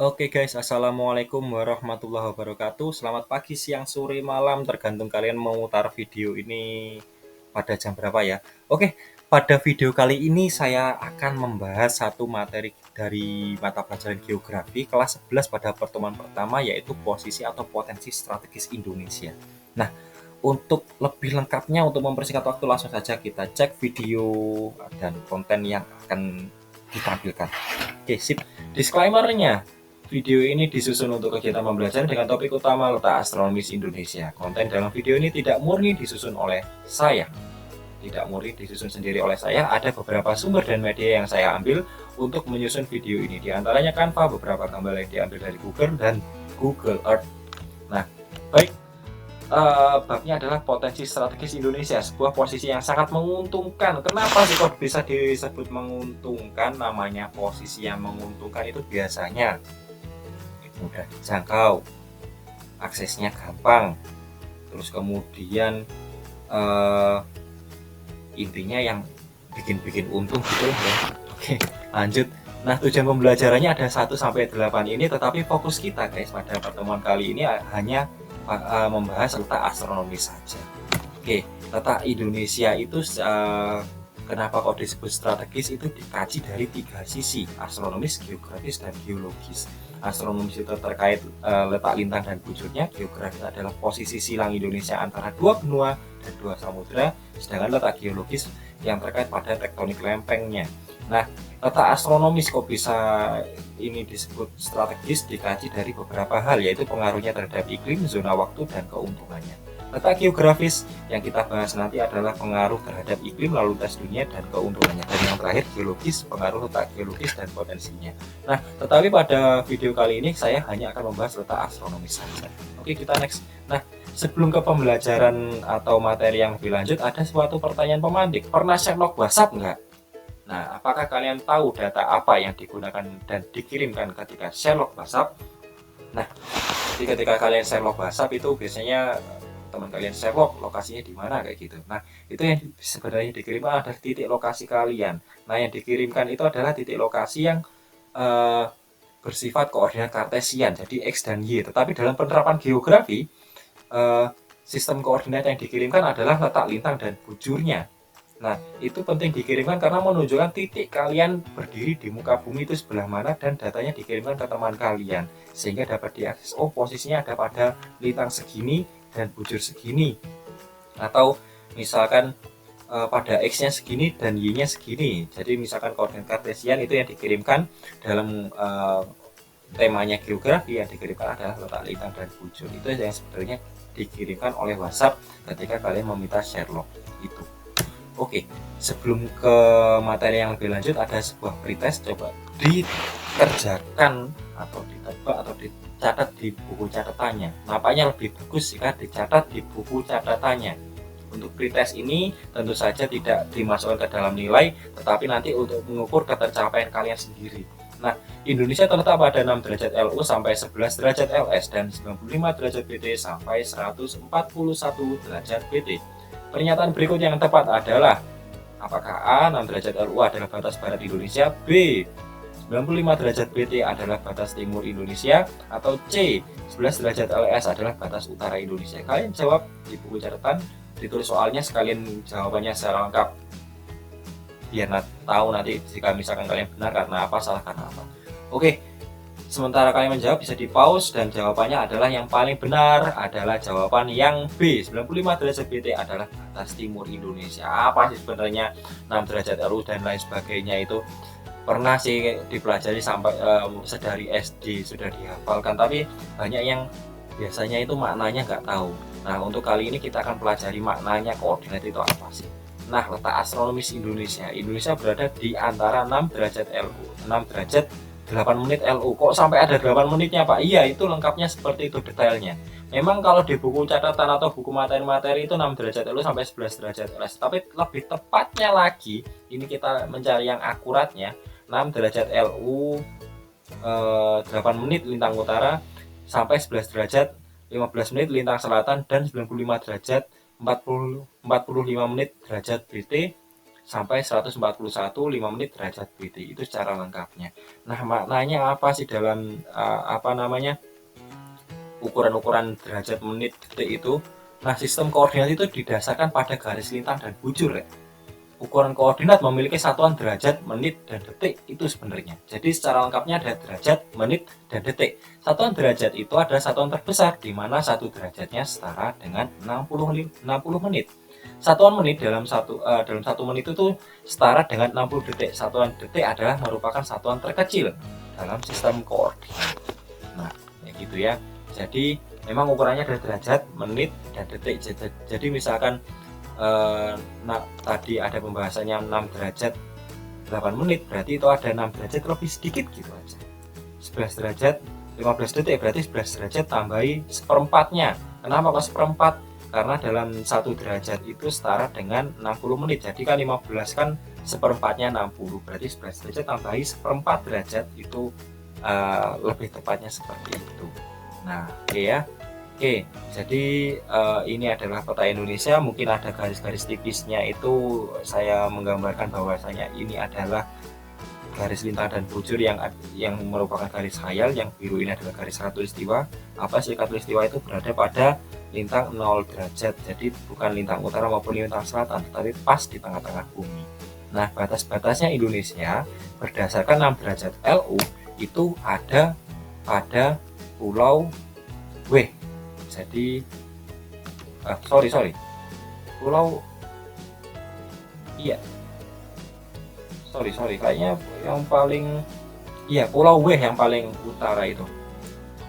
Oke guys, assalamualaikum warahmatullahi wabarakatuh. Selamat pagi, siang, sore, malam, tergantung kalian mau mutar video ini pada jam berapa ya. Oke, pada video kali ini saya akan membahas satu materi dari mata pelajaran geografi kelas 11 pada pertemuan pertama, yaitu posisi atau potensi strategis Indonesia. Nah, untuk lebih lengkapnya, untuk mempersingkat waktu, langsung saja kita cek video dan konten yang akan ditampilkan. Oke, sip. Disclaimer-nya, video ini disusun untuk kegiatan pembelajaran dengan topik utama letak astronomis Indonesia. Konten dalam video ini tidak murni disusun oleh saya. Tidak murni disusun sendiri oleh saya. Ada beberapa sumber dan media yang saya ambil untuk menyusun video ini. Di antaranya Canva, beberapa gambar yang diambil dari Google dan Google Earth. Nah, baik. Babnya adalah potensi strategis Indonesia, sebuah posisi yang sangat menguntungkan. Kenapa sih kok bisa disebut menguntungkan? Namanya posisi yang menguntungkan itu biasanya mudah dijangkau, aksesnya gampang, terus kemudian eh, intinya yang bikin untung gitu ya. Oke, lanjut. Nah, tujuan pembelajarannya ada 1 sampai 8 ini, tetapi fokus kita guys pada pertemuan kali ini hanya membahas letak astronomis saja. Oke, letak Indonesia itu kenapa kok disebut strategis, itu dikaji dari 3 sisi: astronomis, geografis, dan geologis. Astronomis itu terkait letak lintang dan bujurnya, geografis adalah posisi silang Indonesia antara 2 benua dan 2 samudera, sedangkan letak geologis yang terkait pada tektonik lempengnya. Nah, letak astronomis kok bisa ini disebut strategis, dikaji dari beberapa hal, yaitu pengaruhnya terhadap iklim, zona waktu, dan keuntungannya. Letak geografis yang kita bahas nanti adalah pengaruh terhadap iklim, lalu lintas dunia, dan keuntungannya. Dan yang terakhir geologis, pengaruh letak geologis dan potensinya. Nah, tetapi pada video kali ini saya hanya akan membahas letak astronomis saja. Oke, kita next. Nah, sebelum ke pembelajaran atau materi yang lebih lanjut, ada suatu pertanyaan pemantik. Pernah Sherlock WhatsApp nggak? Nah, apakah kalian tahu data apa yang digunakan dan dikirimkan ketika Sherlock WhatsApp? Nah, jadi ketika kalian Sherlock WhatsApp itu biasanya teman kalian Sherlock lokasinya di mana kayak gitu. Nah, itu yang sebenarnya dikirimkan adalah titik lokasi kalian. Nah, yang dikirimkan itu adalah titik lokasi yang eh, bersifat koordinat kartesian, jadi X dan Y. Tetapi dalam penerapan geografi, eh, sistem koordinat yang dikirimkan adalah letak lintang dan bujurnya. Nah, itu penting dikirimkan karena menunjukkan titik kalian berdiri di muka bumi itu sebelah mana, dan datanya dikirimkan ke teman kalian sehingga dapat diakses. Oh, posisinya ada pada lintang segini dan bujur segini. Atau misalkan pada X-nya segini dan Y-nya segini. Jadi misalkan koordinat kartesian itu yang dikirimkan dalam temanya geografi, yang dikirimkan adalah letak lintang dan bujur. Itu yang sebenarnya dikirimkan oleh WhatsApp ketika kalian meminta Sherlock itu. Oke, sebelum ke materi yang lebih lanjut, ada sebuah pretest, coba dikerjakan atau ditebak atau dicatat di buku catatannya. Nampaknya lebih bagus jika dicatat di buku catatannya. Untuk pretest ini tentu saja tidak dimasukkan ke dalam nilai, tetapi nanti untuk mengukur ketercapaian kalian sendiri. Nah, Indonesia terletak pada 6 derajat LU sampai 11 derajat LS dan 95 derajat BT sampai 141 derajat BT. Pernyataan berikut yang tepat adalah: apakah A, 6 derajat LU adalah batas barat Indonesia, B, 95 derajat BT adalah batas timur Indonesia, atau C, 11 derajat LS adalah batas utara Indonesia? Kalian jawab di buku catatan, ditulis soalnya sekalian jawabannya secara lengkap, biar tahu nanti jika misalkan kalian benar karena apa, salah karena apa. Oke, sementara kalian menjawab bisa di pause, dan jawabannya adalah yang paling benar adalah jawaban yang B, 95 derajat BT adalah batas timur Indonesia. Apa sih sebenarnya 6 derajat LU dan lain sebagainya itu? Pernah sih dipelajari sampai sedari SD sudah dihafalkan, tapi banyak yang biasanya itu maknanya nggak tahu. Nah, untuk kali ini kita akan pelajari maknanya koordinat itu apa sih. Nah, letak astronomis Indonesia. Indonesia berada di antara 6 derajat LU, 6 derajat 8 menit LU. Kok sampai ada 8 menitnya Pak? Iya, itu lengkapnya seperti itu detailnya. Memang kalau di buku catatan atau buku materi-materi itu 6 derajat LU sampai 11 derajat LS. Tapi lebih tepatnya lagi, ini kita mencari yang akuratnya, 6 derajat LU 8 menit lintang utara sampai 11 derajat 15 menit lintang selatan, dan 95 derajat 45 menit derajat BT sampai 141 5 menit derajat BT. Itu secara lengkapnya. Nah, maknanya apa sih dalam ukuran-ukuran derajat menit detik itu? Nah, sistem koordinat itu didasarkan pada garis lintang dan bujur ya. Ukuran koordinat memiliki satuan derajat, menit, dan detik itu sebenarnya. Jadi secara lengkapnya ada derajat, menit, dan detik. Satuan derajat itu adalah satuan terbesar, di mana satu derajatnya setara dengan 60 menit. Satuan menit dalam satu menit itu setara dengan 60 detik. Satuan detik adalah merupakan satuan terkecil dalam sistem koordinat. Nah, kayak gitu ya. Jadi memang ukurannya ada derajat, menit, dan detik. Jadi misalkan tadi ada pembahasannya 6 derajat 8 menit, berarti itu ada 6 derajat lebih sedikit gitu aja. 11 derajat 15 detik, berarti 11 derajat tambahi seperempatnya. Kenapa kok seperempat? Karena dalam 1 derajat itu setara dengan 60 menit. Jadi kan 15 kan seperempatnya 60, berarti 11 derajat tambahi seperempat derajat itu lebih tepatnya seperti itu. Nah, oke ya. Oke, jadi ini adalah peta Indonesia. Mungkin ada garis-garis tipisnya, itu saya menggambarkan bahwasanya ini adalah garis lintang dan bujur yang merupakan garis khayal. Yang biru ini adalah garis khatulistiwa. Apa sih khatulistiwa? Itu berada pada lintang 0 derajat. Jadi bukan lintang utara maupun lintang selatan, tetapi pas di tengah-tengah bumi. Nah, batas-batasnya Indonesia berdasarkan 6 derajat LU itu ada pada Pulau W. Jadi Pulau kayaknya yang paling Pulau W yang paling utara itu.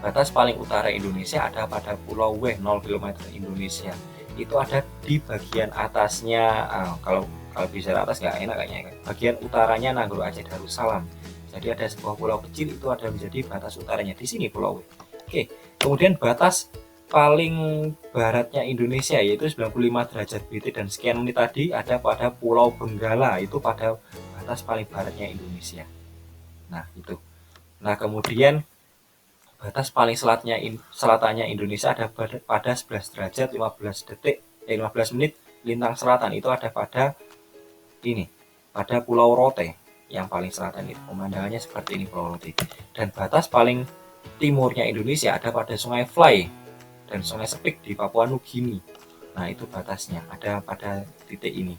Batas paling utara Indonesia ada pada Pulau W 0 km Indonesia. Itu ada di bagian atasnya. Kalau bicara atas nggak enak kayaknya. Bagian utaranya Nanggro Aceh Darussalam. Jadi ada sebuah pulau kecil, itu ada menjadi batas utaranya di sini Pulau W. Oke, kemudian batas paling baratnya Indonesia yaitu 95 derajat BT dan sekian menit tadi ada pada Pulau Benggala, itu pada batas paling baratnya Indonesia. Nah, itu. Nah, kemudian batas paling selatannya Indonesia ada pada 11 derajat 15 menit lintang selatan, itu ada pada pada Pulau Rote yang paling selatan itu. Pemandangannya seperti ini Pulau Rote. Dan batas paling timurnya Indonesia ada pada Sungai Fly dan Sungai Sepik di Papua Nugini. Nah, itu batasnya ada pada titik ini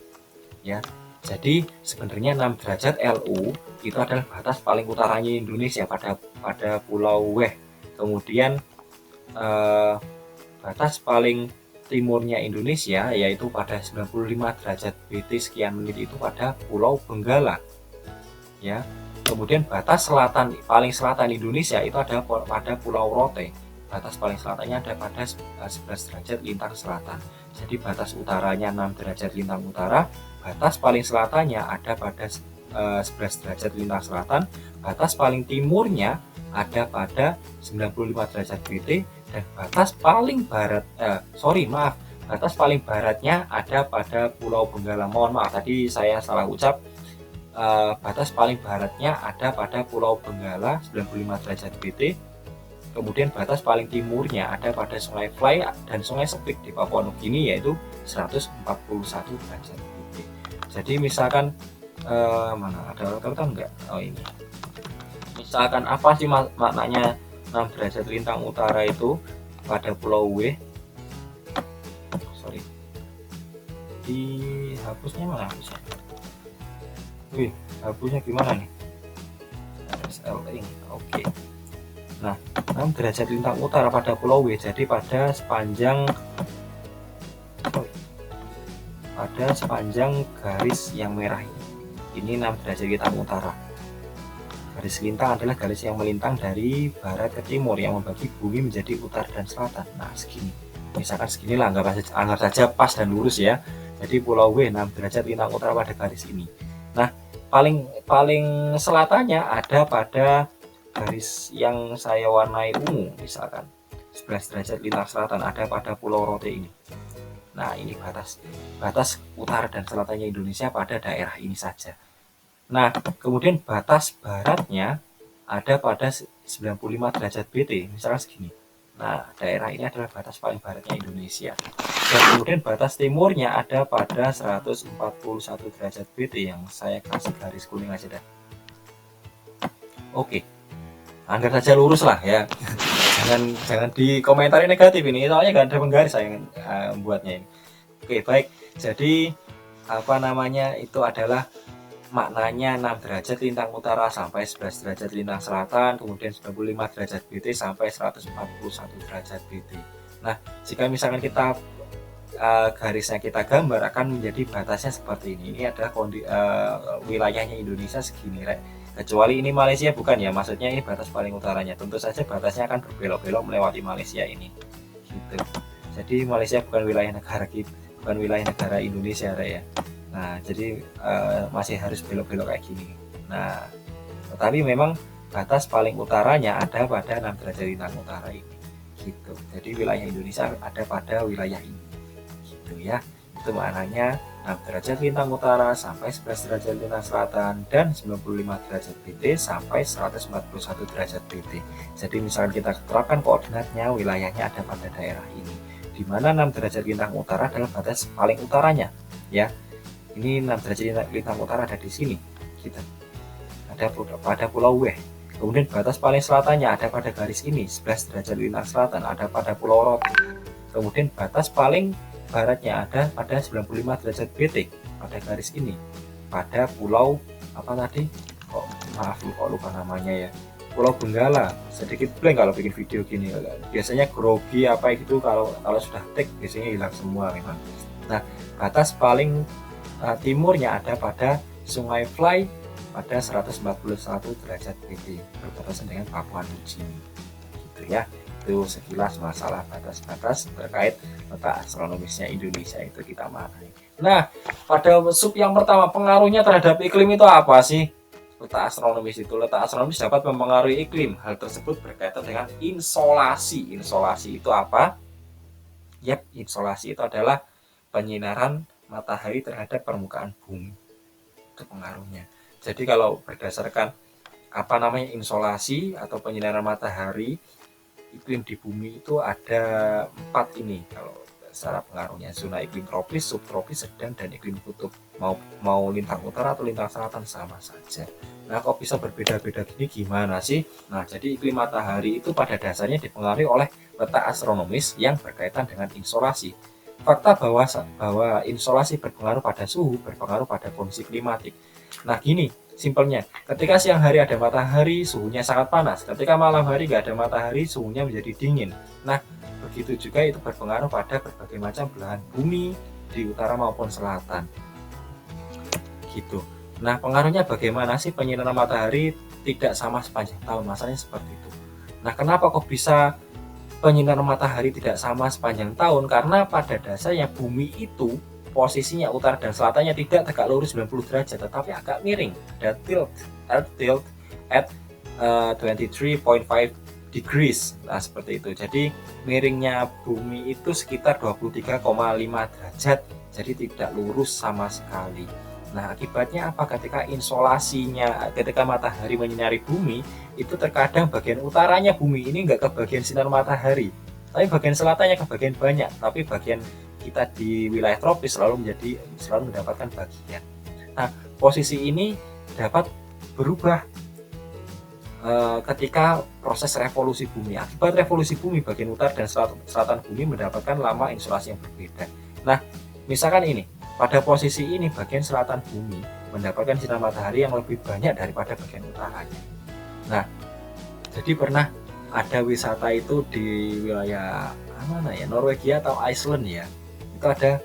ya. Jadi sebenarnya 6 derajat LU itu adalah batas paling utaranya Indonesia pada Pulau W. Kemudian batas paling timurnya Indonesia yaitu pada 95 derajat BT sekian menit itu pada Pulau Benggala ya. Kemudian batas paling selatan Indonesia itu ada pada Pulau Rote. Batas paling selatannya ada pada 11 derajat lintang selatan. Jadi batas utaranya 6 derajat lintang utara, batas paling selatannya ada pada 11 derajat lintang selatan, batas paling timurnya ada pada 95 derajat BT, dan batas paling baratnya ada pada Pulau Benggala. Mohon maaf tadi saya salah ucap. Batas paling baratnya ada pada Pulau Benggala 95 derajat BT. Kemudian batas paling timurnya ada pada Sungai Fly dan Sungai Sepik di Papua Nugini yaitu 141 derajat BT. Jadi misalkan mana ada catatan enggak? Oh, ini. Misalkan apa sih maknanya 6 derajat lintang utara itu pada Pulau W? Dihapusnya mana hapusnya? Hapusnya gimana nih? SLE. Oke. Nah, 6 derajat lintang utara pada Pulau W, jadi pada sepanjang garis yang merah ini 6 derajat lintang utara. Garis lintang adalah garis yang melintang dari barat ke timur yang membagi bumi menjadi utara dan selatan. Nah, segini. Misalkan segini lah, anggap saja pas dan lurus ya. Jadi Pulau W 6 derajat lintang utara pada garis ini. Nah, paling selatannya ada pada garis yang saya warnai ungu, misalkan 11 derajat lintang selatan ada pada Pulau Rote ini. Nah, ini batas utara dan selatannya Indonesia pada daerah ini saja. Nah, kemudian batas baratnya ada pada 95 derajat BT, misalkan segini. Nah, daerah ini adalah batas paling baratnya Indonesia. Dan kemudian batas timurnya ada pada 141 derajat BT, yang saya kasih garis kuning aja dah. Oke, anggap saja lurus lah ya. jangan dikomentari negatif ini, soalnya nggak ada penggaris saya membuatnya ini. Oke, baik. Jadi apa namanya, itu adalah maknanya 6 derajat lintang utara sampai 11 derajat lintang selatan, kemudian 95 derajat BT sampai 141 derajat BT. Nah, jika misalkan kita garisnya kita gambar, akan menjadi batasnya seperti ini. Ini adalah wilayahnya Indonesia segini, Rek. Kecuali ini Malaysia bukan ya, maksudnya ini batas paling utaranya. Tentu saja batasnya akan berbelok-belok melewati Malaysia ini. Gitu. Jadi Malaysia bukan wilayah negara kita, bukan wilayah negara Indonesia, Rek ya. Nah, jadi masih harus belok-belok kayak gini. Nah, tetapi memang batas paling utaranya ada pada 6 derajat lintang utara ini. Gitu. Jadi wilayah Indonesia ada pada wilayah ini. Gitu ya. Itu maknanya 6 derajat lintang utara sampai 11 derajat lintang selatan dan 95 derajat BT sampai 141 derajat BT. Jadi misalkan kita terapkan koordinatnya, wilayahnya ada pada daerah ini. Di mana 6 derajat lintang utara adalah batas paling utaranya, ya. Ini 6 derajat lintang utara ada di sini. Kita ada pada Pulau Weh. Kemudian batas paling selatannya ada pada garis ini, 11 derajat lintang selatan ada pada Pulau Roti. Kemudian batas paling baratnya ada pada 95 derajat BT pada garis ini, pada Pulau apa tadi? Maaf kok lupa namanya ya. Pulau Benggala. Sedikit blank kalau bikin video gini. Biasanya grogi apa gitu, kalau sudah take biasanya hilang semua memang. Nah, batas paling timurnya ada pada Sungai Fly pada 141 derajat BT, berbatasan dengan Papua Nugini. Gitu ya. Itu sekilas masalah batas-batas terkait letak astronomisnya Indonesia itu kita maknai. Nah, pada sub yang pertama, pengaruhnya terhadap iklim itu apa sih? Letak astronomis dapat mempengaruhi iklim. Hal tersebut berkaitan dengan insolasi. Insolasi itu apa? Yap, insolasi itu adalah penyinaran matahari terhadap permukaan bumi. Itu pengaruhnya. Jadi kalau berdasarkan apa namanya insolasi atau penyinaran matahari, iklim di bumi itu ada 4 ini kalau secara pengaruhnya: zona iklim tropis, subtropis, sedang, dan iklim kutub. Mau lintang utara atau lintang selatan sama saja. Nah, kok bisa berbeda-beda gini, gimana sih? Nah, jadi iklim matahari itu pada dasarnya dipengaruhi oleh letak astronomis yang berkaitan dengan insolasi. Fakta bahwa insolasi berpengaruh pada suhu, berpengaruh pada kondisi klimatik. Nah, gini simpelnya, ketika siang hari ada matahari, suhunya sangat panas. Ketika malam hari nggak ada matahari, suhunya menjadi dingin. Nah, begitu juga itu berpengaruh pada berbagai macam belahan bumi di utara maupun selatan. Gitu. Nah, pengaruhnya bagaimana sih penyinaran matahari tidak sama sepanjang tahun? Masalahnya seperti itu. Nah, kenapa kok bisa penyinaran matahari tidak sama sepanjang tahun? Karena pada dasarnya bumi itu posisinya utara dan selatannya tidak tegak lurus 90 derajat, tetapi agak miring, ada earth tilt at 23.5 degrees. Nah, seperti itu. Jadi miringnya bumi itu sekitar 23,5 derajat, jadi tidak lurus sama sekali. Nah, akibatnya apa? Ketika matahari menyinari bumi, itu terkadang bagian utaranya bumi ini nggak kebagian sinar matahari, tapi bagian selatannya kebagian banyak, tapi bagian kita di wilayah tropis selalu mendapatkan bagian. Nah, posisi ini dapat berubah ketika proses revolusi bumi. Akibat revolusi bumi, bagian utara dan selatan bumi mendapatkan lama insolasi yang berbeda. Nah, misalkan ini, pada posisi ini bagian selatan bumi mendapatkan sinar matahari yang lebih banyak daripada bagian utaranya. Nah, jadi pernah ada wisata itu di wilayah mana ya, Norwegia atau Iceland ya. Itu ada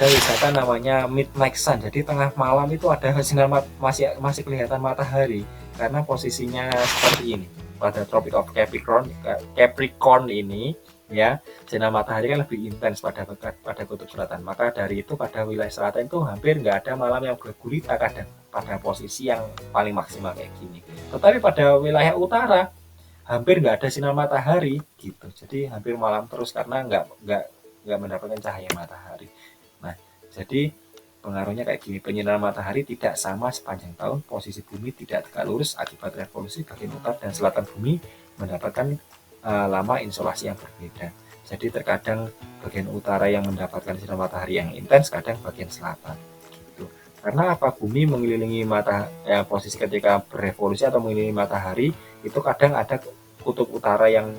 wisata namanya Midnight Sun. Jadi tengah malam itu ada sinar masih kelihatan matahari karena posisinya seperti ini. Pada Tropic of Capricorn ini ya, sinar matahari kan lebih intens pada kutub selatan. Maka dari itu pada wilayah selatan itu hampir nggak ada malam yang bergulita kadang pada posisi yang paling maksimal kayak gini. Tetapi pada wilayah utara hampir nggak ada sinar matahari gitu. Jadi hampir malam terus karena nggak mendapatkan cahaya matahari. Nah, jadi pengaruhnya kayak gini, penyinaran matahari tidak sama sepanjang tahun, posisi bumi tidak tegak lurus akibat revolusi bagian utara dan selatan bumi mendapatkan lama insolasi yang berbeda. Jadi terkadang bagian utara yang mendapatkan sinar matahari yang intens, kadang bagian selatan gitu. Karena apa? Bumi mengelilingi posisi ketika berevolusi atau mengelilingi matahari itu kadang ada kutub utara yang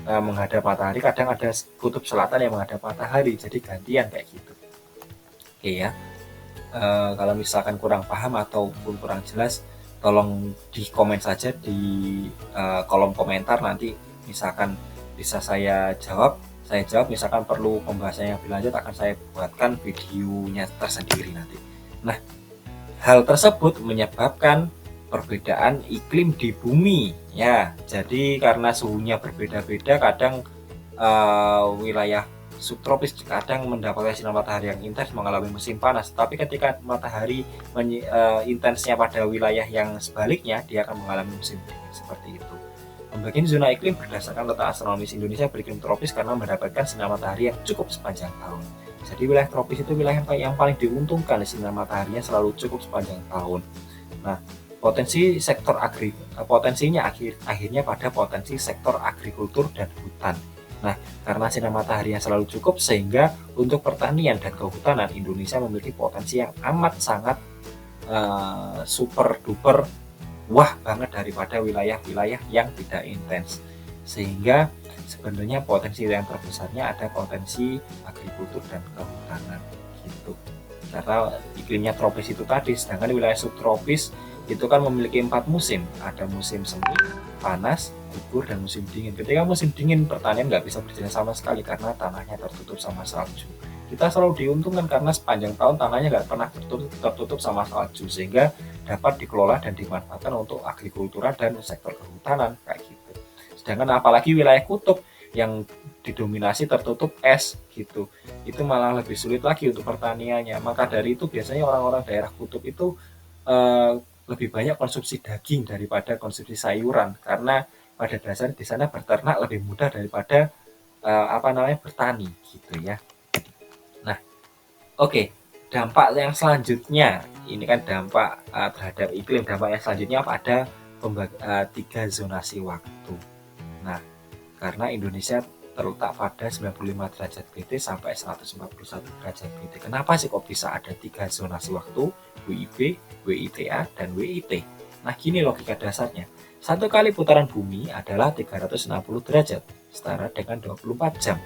menghadap matahari, kadang ada kutub selatan yang menghadap matahari, jadi gantian kayak gitu. Oke ya. Kalau misalkan kurang paham ataupun kurang jelas, tolong di komen saja di kolom komentar, nanti misalkan bisa saya jawab. Misalkan perlu pembahasannya lebih lanjut, akan saya buatkan videonya tersendiri nanti. Nah, hal tersebut menyebabkan perbedaan iklim di bumi ya. Jadi karena suhunya berbeda-beda, kadang wilayah subtropis kadang mendapatkan sinar matahari yang intens mengalami musim panas, tapi ketika matahari intensnya pada wilayah yang sebaliknya, dia akan mengalami musim dingin seperti itu. Pembagian zona iklim berdasarkan letak astronomis Indonesia beriklim tropis karena mendapatkan sinar matahari yang cukup sepanjang tahun. Jadi wilayah tropis itu wilayah yang paling diuntungkan, sinar mataharinya selalu cukup sepanjang tahun. Nah, potensinya akhirnya pada potensi sektor agrikultur dan hutan. Nah, karena sinar matahari yang selalu cukup, sehingga untuk pertanian dan kehutanan Indonesia memiliki potensi yang amat sangat super duper wah banget daripada wilayah-wilayah yang tidak intens. Sehingga sebenarnya potensi yang terbesarnya ada potensi agrikultur dan kehutanan gitu. Karena iklimnya tropis itu tadi, sedangkan wilayah subtropis itu kan memiliki 4 musim. Ada musim semi, panas, gugur, dan musim dingin. Ketika musim dingin, pertanian nggak bisa berjalan sama sekali karena tanahnya tertutup sama salju. Kita selalu diuntungkan karena sepanjang tahun tanahnya nggak pernah tertutup sama salju, sehingga dapat dikelola dan dimanfaatkan untuk agrikultura dan sektor kehutanan kayak gitu. Sedangkan apalagi wilayah kutub yang didominasi tertutup es gitu, itu malah lebih sulit lagi untuk pertaniannya. Maka dari itu biasanya orang-orang daerah kutub itu lebih banyak konsumsi daging daripada konsumsi sayuran, karena pada dasarnya di sana berternak lebih mudah daripada bertani gitu ya. Nah, oke, dampak yang selanjutnya ini kan dampak terhadap iklim. Dampak yang selanjutnya ada 3 zonasi waktu. Nah, karena Indonesia terletak pada 95 derajat BT sampai 141 derajat BT. Kenapa sih kok bisa ada 3 zonasi waktu? WIB, WITA, dan WIT. Nah, gini logika dasarnya. Satu kali putaran bumi adalah 360 derajat, setara dengan 24 jam.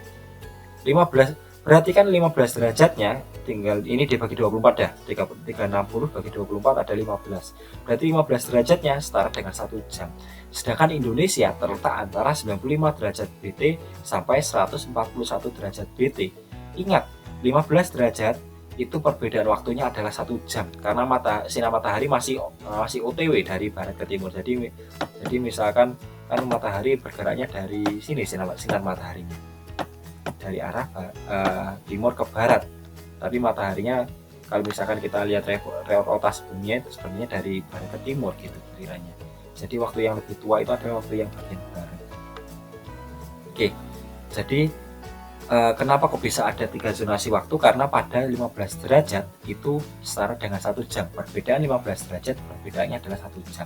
15 berarti kan 15 derajatnya tinggal ini dibagi 24 dah. 360 bagi 24 ada 15. Berarti 15 derajatnya setara dengan 1 jam. Sedangkan Indonesia terletak antara 95 derajat BT sampai 141 derajat BT. Ingat, 15 derajat itu perbedaan waktunya adalah 1 jam karena sinar matahari masih OTW dari barat ke timur. Jadi misalkan kan matahari bergeraknya dari sini, sinar mataharinya dari arah timur ke barat, tapi mataharinya kalau misalkan kita lihat rotasi bumi itu sebenarnya dari barat ke timur gitu kiranya. Jadi waktu yang lebih tua itu adalah waktu yang bagian barat. Oke, jadi kenapa kok bisa ada 3 zonasi waktu? Karena pada 15 derajat itu setara dengan 1 jam. Perbedaan 15 derajat perbedaannya adalah 1 jam.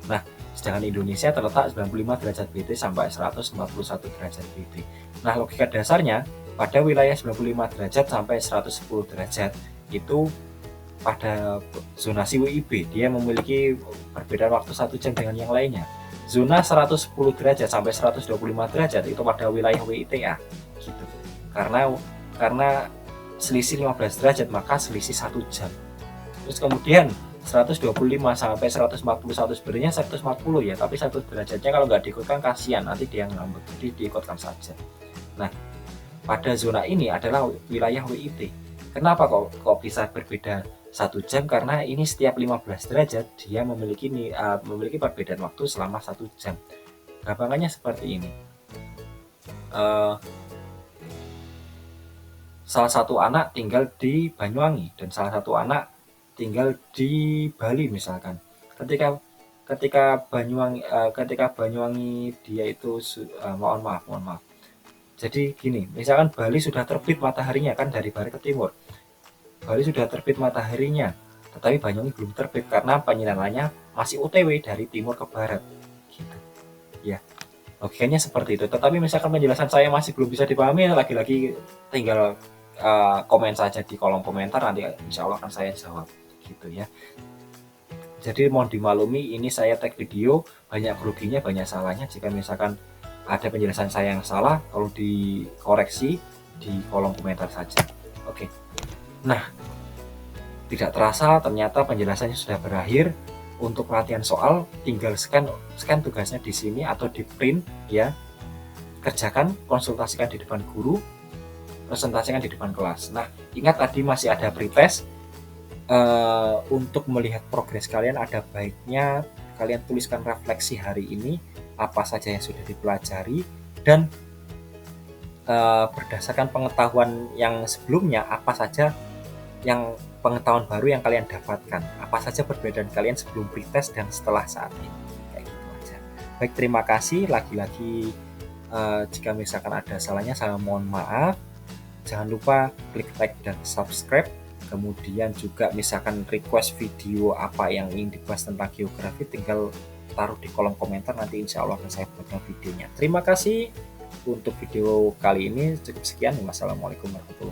Nah, sedangkan Indonesia terletak 95 derajat BT sampai 141 derajat BT. Nah, logika dasarnya pada wilayah 95 derajat sampai 110 derajat itu pada zonasi WIB dia memiliki perbedaan waktu 1 jam dengan yang lainnya. Zona 110 derajat sampai 125 derajat itu pada wilayah WITA gitu. Karena selisih 15 derajat maka selisih 1 jam. Terus kemudian 125 sampai 141 sebenarnya 140 ya, tapi 1 derajatnya kalau nggak diikutkan kasihan, nanti dia ngambek, jadi diikutkan saja. Nah, pada zona ini adalah wilayah WIT. Kenapa kok bisa berbeda 1 jam? Karena ini setiap 15 derajat dia memiliki perbedaan waktu selama 1 jam. Gampangannya seperti ini. Salah satu anak tinggal di Banyuwangi dan salah satu anak tinggal di Bali misalkan. Ketika Banyuwangi dia itu mohon maaf. Jadi gini, misalkan Bali sudah terbit mataharinya kan dari barat ke timur. Bali sudah terbit mataharinya, tetapi Banyuwangi belum terbit karena penyinarannya masih OTW dari timur ke barat. Gitu. Ya. Logikanya seperti itu. Tetapi misalkan penjelasan saya masih belum bisa dipahami, lagi-lagi tinggal komen saja di kolom komentar, nanti insya Allah akan saya jawab gitu ya. Jadi mohon dimaklumi, ini saya tag video, banyak groginya, banyak salahnya. Jika misalkan ada penjelasan saya yang salah, kalau dikoreksi di kolom komentar saja. Oke. Nah, tidak terasa ternyata penjelasannya sudah berakhir. Untuk latihan soal, tinggal scan tugasnya di sini atau di print ya. Kerjakan, konsultasikan di depan guru, presentasikan di depan kelas. Nah, ingat tadi masih ada pretest. Untuk melihat progres kalian, ada baiknya kalian tuliskan refleksi hari ini, apa saja yang sudah dipelajari, dan berdasarkan pengetahuan yang sebelumnya, apa saja yang pengetahuan baru yang kalian dapatkan, apa saja perbedaan kalian sebelum pretest dan setelah saat ini, kayak gitu aja. Baik, terima kasih. Lagi-lagi jika misalkan ada salahnya, saya mohon maaf. Jangan lupa klik like dan subscribe. Kemudian juga misalkan request video apa yang ingin dibahas tentang geografi, tinggal taruh di kolom komentar, nanti insya Allah akan saya buatkan videonya. Terima kasih untuk video kali ini, cukup sekian. Wassalamualaikum warahmatullahi wabarakatuh.